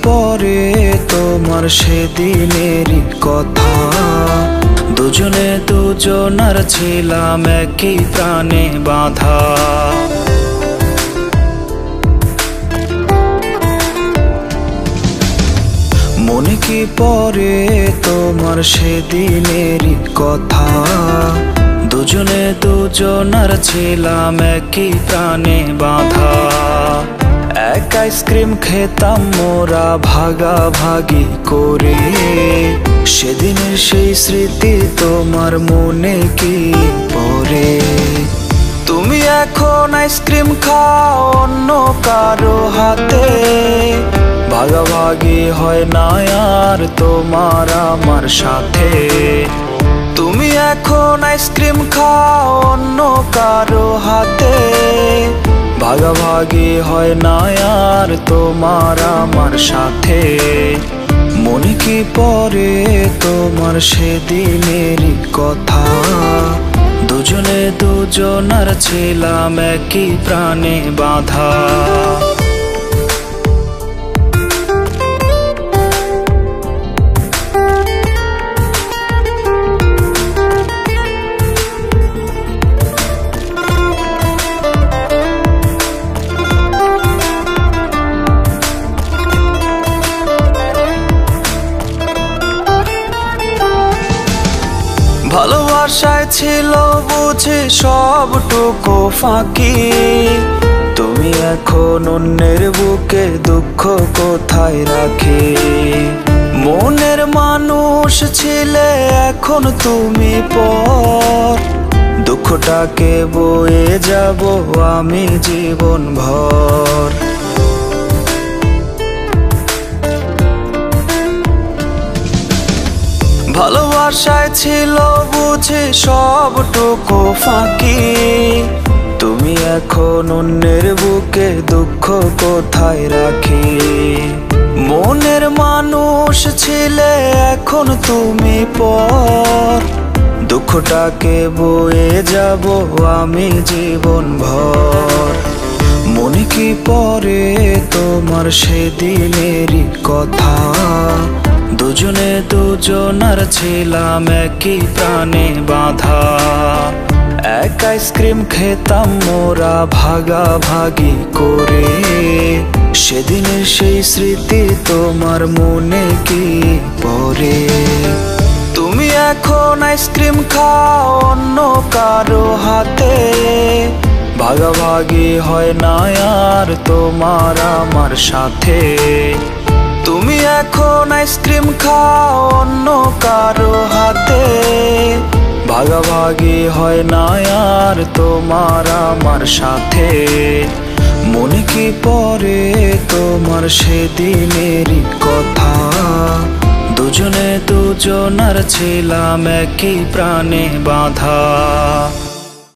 পড়ে তোমার সেদিনেরই কথা? দুজনে দুজনার ছিলাম একই প্রাণে বাঁধা। মনে কি পড়ে তোমার সেদিনেরই কথা? দুজনে দুজনার ছিলাম একই প্রাণে বাঁধা। এক আইসক্রিম খেতাম মোরা ভাগাভাগি করে। সেদিনের সেই স্মৃতি তোমার মনে কি পড়ে? তুমি এখন আইসক্রিম খাও অন্য কারো হাতে। ভাগাভাগি হয় না আর তোমার আমার সাথে। তুমি এখন আইসক্রিম খাও অন্য কারো হাতে। ভাগাভাগি হয় না আর তোমার আমার সাথে। মনে কি পড়ে তোমার সেদিনেরই কথা? দুজনে দুজনার ছিলাম একই প্রাণে বাঁধা। ভালোবাসায় ছিল বুঝি সবটুকু ফাঁকি। তুমি এখন অন্যের বুকে দুঃখ কোথায় রাখি? মনের মানুষ ছিলে এখন তুমি পর। দুঃখটাকে বয়ে যাব আমি জীবন ভর। ভালোবাসায় ছিল বুঝি সবটুকু ফাঁকি। তুমি এখন অন্যের বুকে দুঃখ কোথায় রাখি? মনের মানুষ ছিলে এখন তুমি পর। দুঃখটাকে বয়ে যাব আমি জীবন ভর। মনে কি পড়ে তোমার সেদিনেরই কথা? দুজনে দুজনার ছিলাম একই প্রাণে বাঁধা। এক আইসক্রিম খেতাম মোরা ভাগাভাগি করে। সেদিনের সেই স্মৃতি তোমার মনে কি পড়ে? তুমি এখন আইসক্রিম খাও অন্য কারো হাতে। ভাগাভাগি হয় না আর তোমার আমার সাথে। তুমি এখন আইসক্রিম খাও অন্য কারো হাতে। ভাগাভাগি হয় না আর তোমার আমার সাথে। মনে কি পড়ে তোমার সেদিনেরই কথা? দুজনে দুজনার ছিলাম একই প্রাণে বাঁধা।